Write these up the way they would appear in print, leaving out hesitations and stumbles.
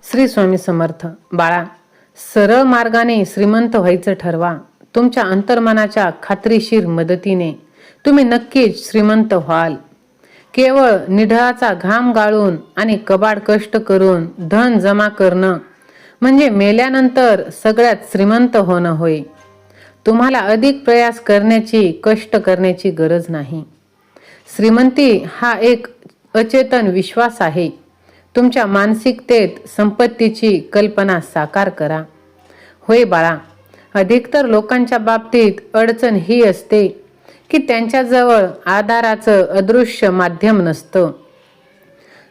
श्री स्वामी समर्थ. बाळा, सरळ मार्गाने श्रीमंत व्हायचं ठरवा. तुमच्या अंतर्मनाच्या खात्रीशीर मदतीने तुम्ही नक्कीच श्रीमंत व्हाल. केवळ निढळाचा घाम गाळून आणि कबाड कष्ट करून धन जमा करणं म्हणजे मेल्यानंतर सगळ्यात श्रीमंत होणं होय. तुम्हाला अधिक प्रयास करण्याची, कष्ट करण्याची गरज नाही. श्रीमंती हा एक अचेतन विश्वास आहे. तुमच्या मानसिकतेत संपत्तीची कल्पना साकार करा. होय बाळा, अधिकतर लोकांच्या बाबतीत अडचण ही असते की त्यांच्याजवळ आधाराचं अदृश्य माध्यम नसतं.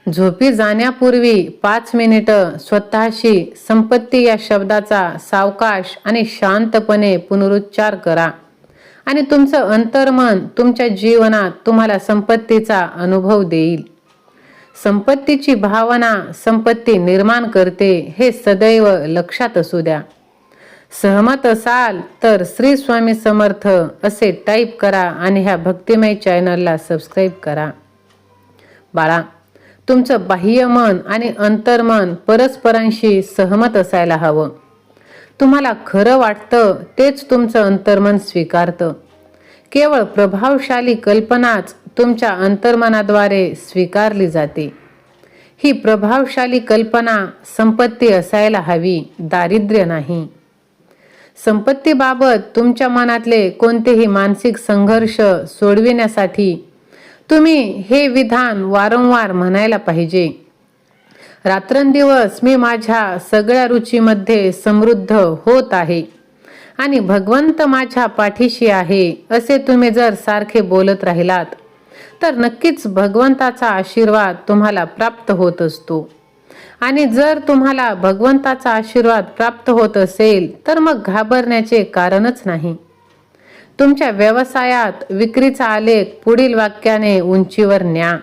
झोपी जाण्यापूर्वी 5 मिनिटं स्वतःशी संपत्ती या शब्दाचा सावकाश आणि शांतपणे पुनरुच्चार करा आणि तुमचं अंतर्मन तुमच्या जीवनात तुम्हाला संपत्तीचा अनुभव देईल. संपत्तीची भावना संपत्ती निर्माण करते हे सदैव लक्षात असू द्या. सहमत असाल तर श्री स्वामी समर्थ असे टाईप करा आणि ह्या भक्तिमय चॅनलला सबस्क्राईब करा. बाळा, तुमचं बाह्य मन आणि अंतर्मन परस्परांशी सहमत असायला हवं. तुम्हाला खरं वाटतं तेच तुमचं अंतर्मन स्वीकारतं. केवळ प्रभावशाली कल्पनाच तुमच्या अंतर्मनाद्वारे स्वीकारली जाते. ही प्रभावशाली कल्पना संपत्ती असायला हवी, दारिद्र्य नाही. संपत्तीबाबत तुमच्या मनातले कोणतेही मानसिक संघर्ष सोडविण्यासाठी तुम्ही हे विधान वारंवार म्हणायला पाहिजे. रात्रंदिवस मी माझ्या सगळ्या रुचीमध्ये समृद्ध होत आहे आणि भगवंत माझ्या पाठीशी आहे, असे तुम्ही जर सारखे बोलत राहिलात तर नक्कीच भगवंताचा आशीर्वाद तुम्हाला प्राप्त होत असतो. आणि जर तुम्हाला भगवंताचा आशीर्वाद प्राप्त होत असेल तर मग घाबरण्याचे कारणच नाही. तुमच्या व्यवसायात विक्रीचा आलेख पुढील वाक्याने उंचीवर न्या.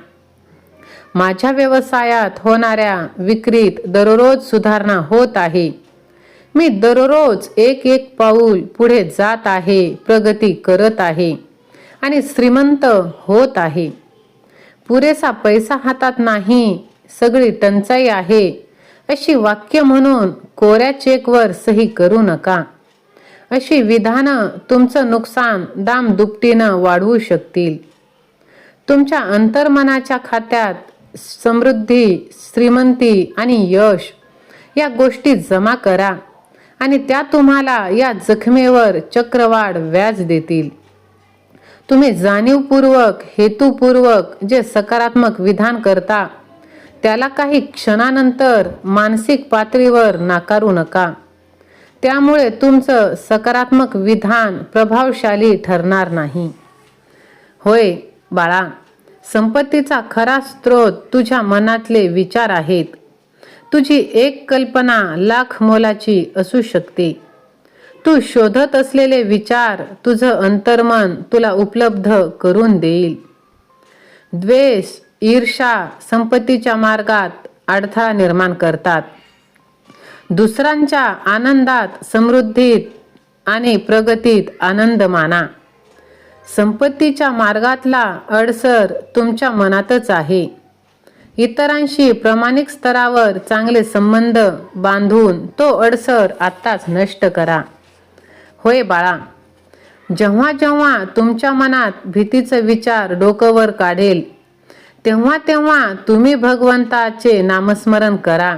माझ्या व्यवसायात होणाऱ्या विक्रीत दररोज सुधारणा होत आहे. मी दररोज एक पाऊल पुढे जात आहे, प्रगती करत आहे आणि श्रीमंत होत आहे. पुरेसा पैसा हातात नाही, सगळी टंचाई आहे, अशी वाक्य म्हणून कोऱ्या चेकवर सही करू नका. अशी विधानं तुमचं नुकसान दामदुपटीनं वाढवू शकतील. तुमच्या अंतर्मनाच्या खात्यात समृद्धी, श्रीमंती आणि यश या गोष्टी जमा करा आणि त्या तुम्हाला या जखमेवर चक्रवाढ व्याज देतील. तुम्ही जाणीवपूर्वक, हेतुपूर्वक जे सकारात्मक विधान करता त्याला काही क्षणानंतर मानसिक पातळीवर नाकारू नका. त्यामुळे तुमचं सकारात्मक विधान प्रभावशाली ठरणार नाही. होय बाळा, संपत्तीचा खरा स्रोत तुझ्या मनातले विचार आहेत. तुझी एक कल्पना लाख मोलाची असू शकते. तू शोधत असलेले विचार तुझं अंतर्मन तुला उपलब्ध करून देईल. द्वेष, ईर्ष्या संपत्तीच्या मार्गात अडथळा निर्माण करतात. दुसऱ्यांच्या आनंदात, समृद्धीत आणि प्रगतीत आनंद माना. संपत्तीच्या मार्गातला अडसर तुमच्या मनातच आहे. इतरांशी प्रामाणिक स्तरावर चांगले संबंध बांधून तो अडसर आत्ताच नष्ट करा. होय बाळा, जेव्हा जेव्हा तुमच्या मनात भीतीचा विचार डोकंवर काढेल तेव्हा तेव्हा तुम्ही भगवंताचे नामस्मरण करा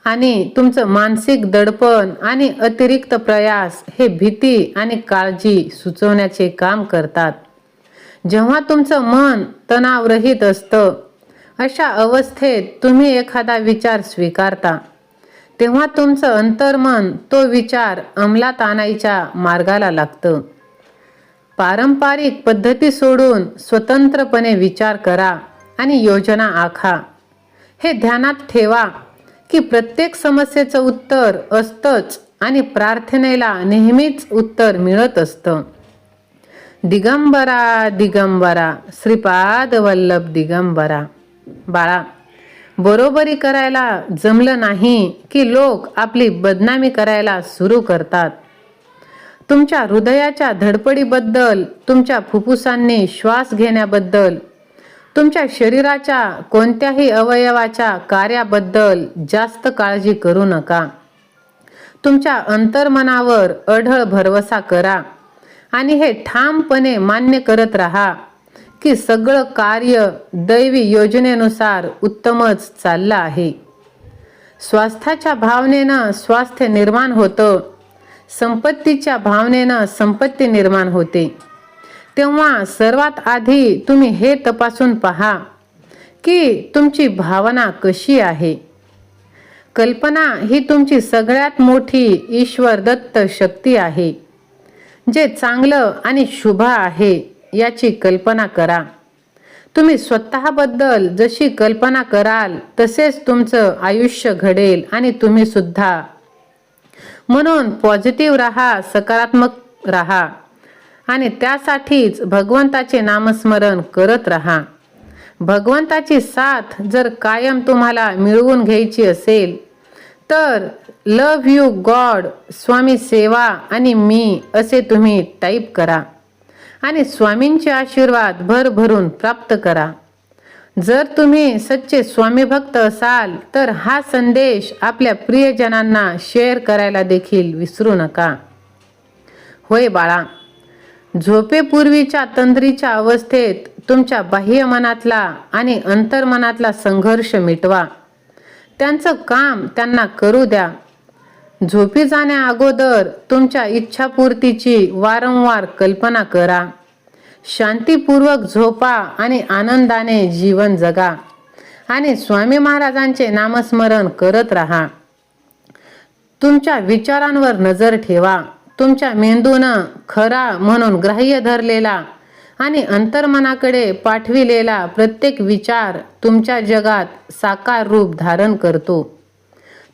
आणि तुमचं मानसिक दडपण आणि अतिरिक्त प्रयास हे भीती आणि काळजी सुचवण्याचे काम करतात. जेव्हा तुमचं मन तणावरहित असतं अशा अवस्थेत तुम्ही एखादा विचार स्वीकारता तेव्हा तुमचं अंतर्मन तो विचार अंमलात आणायच्या मार्गाला लागतं. पारंपरिक पद्धती सोडून स्वतंत्रपणे विचार करा आणि योजना आखा. हे ध्यानात ठेवा की प्रत्येक समस्येचं उत्तर असतंच आणि प्रार्थनेला नेहमीच उत्तर मिळत असतं. दिगंबरा दिगंबरा, श्रीपाद वल्लभ दिगंबरा. बाळा, बरोबरी करायला जमलं नाही की लोक आपली बदनामी करायला सुरू करतात. तुमच्या हृदयाच्या धडपडीबद्दल, तुमच्या फुफ्फुसांनी श्वास घेण्याबद्दल, तुमच्या शरीराच्या कोणत्याही अवयवाच्या कार्याबद्दल जास्त काळजी करू नका. तुमच्या अंतर्मनावर अढळ भरवसा करा आणि हे ठामपणे मान्य करत राहा की सगळं कार्य दैवी योजनेनुसार उत्तमच चाललं आहे. स्वास्थ्याच्या भावनेनं स्वास्थ्य निर्माण होतं, संपत्तीच्या भावनेनं संपत्ती निर्माण होते. तेव्हा सर्वात आधी तुम्ही हे तपासून पहा की तुमची भावना कशी आहे. कल्पना ही तुमची सगळ्यात मोठी ईश्वर दत्त शक्ती आहे. जे चांगलं आणि शुभ आहे याची कल्पना करा. तुम्ही स्वतःबद्दल जशी कल्पना कराल तसेच तुमचं आयुष्य घडेल आणि तुम्ही सुद्धा. म्हणून पॉझिटिव्ह राहा, सकारात्मक राहा आणि त्यासाठीच भगवंताचे नामस्मरण करत राहा. भगवंताची साथ जर कायम तुम्हाला मिळवून घ्यायची असेल तर लव यू गॉड, स्वामी सेवा आणि मी असे तुम्ही टाईप करा आणि स्वामींचे आशीर्वाद भरभरून प्राप्त करा. जर तुम्ही सच्चे स्वामी भक्त असाल तर हा संदेश आपल्या प्रियजनांना शेअर करायला देखील विसरू नका. होय बाळा, झोपेपूर्वीच्या तंद्रीच्या अवस्थेत तुमच्या बाह्य मनातला आणि अंतर्मनातला संघर्ष मिटवा. त्यांचं काम त्यांना करू द्या. झोपी जाण्या अगोदर तुमच्या इच्छापूर्तीची वारंवार कल्पना करा. शांतीपूर्वक झोपा आणि आनंदाने जीवन जगा आणि स्वामी महाराजांचे नामस्मरण करत राहा. तुमच्या विचारांवर नजर ठेवा. तुमच्या मेंदूनं खरा म्हणून ग्राह्य धरलेला आणि अंतर्मनाकडे पाठविलेला प्रत्येक विचार तुमच्या जगात साकार रूप धारण करतो.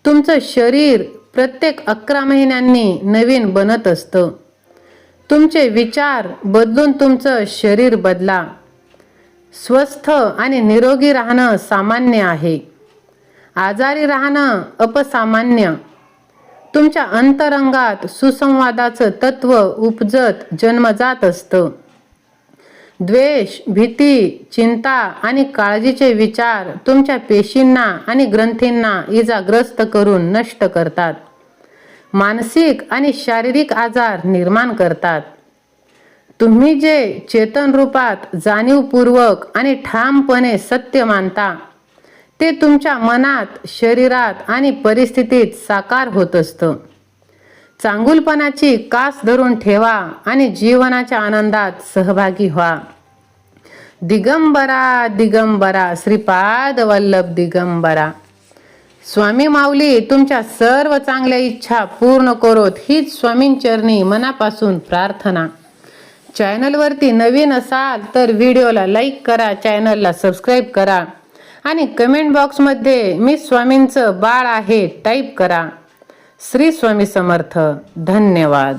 तुमचं शरीर प्रत्येक 11 महिन्यांनी नवीन बनत असतं. तुमचे विचार बदलून तुमचं शरीर बदला. स्वस्थ आणि निरोगी राहणं सामान्य आहे, आजारी राहणं अपसामान्य. तुमच्या अंतरंगात सुसंवादाचं तत्व उपजत जन्मजात असतं. द्वेष, भीती, चिंता आणि काळजीचे विचार तुमच्या पेशींना आणि ग्रंथींना इजाग्रस्त करून नष्ट करतात. मानसिक आणि शारीरिक आजार निर्माण करतात. तुम्ही जे चेतन रूपात जाणीवपूर्वक आणि ठामपणे सत्य मानता ते तुमच्या मनात, शरीरात आणि परिस्थितीत साकार होत असतं. चांगुलपणाची कास धरून ठेवा आणि जीवनाच्या आनंदात सहभागी व्हा. दिगंबरा दिगंबरा, श्रीपाद वल्लभ दिगंबरा. स्वामी माऊली तुमच्या सर्व चांगल्या इच्छा पूर्ण करोत हीच स्वामींचरणी मनापासून प्रार्थना. चॅनलवरती नवीन असाल तर व्हिडिओला लाईक करा, चॅनलला सबस्क्राईब करा आणि कमेंट बॉक्समध्ये मी स्वामींचं बाळ आहे टाईप करा. श्री स्वामी समर्थ. धन्यवाद.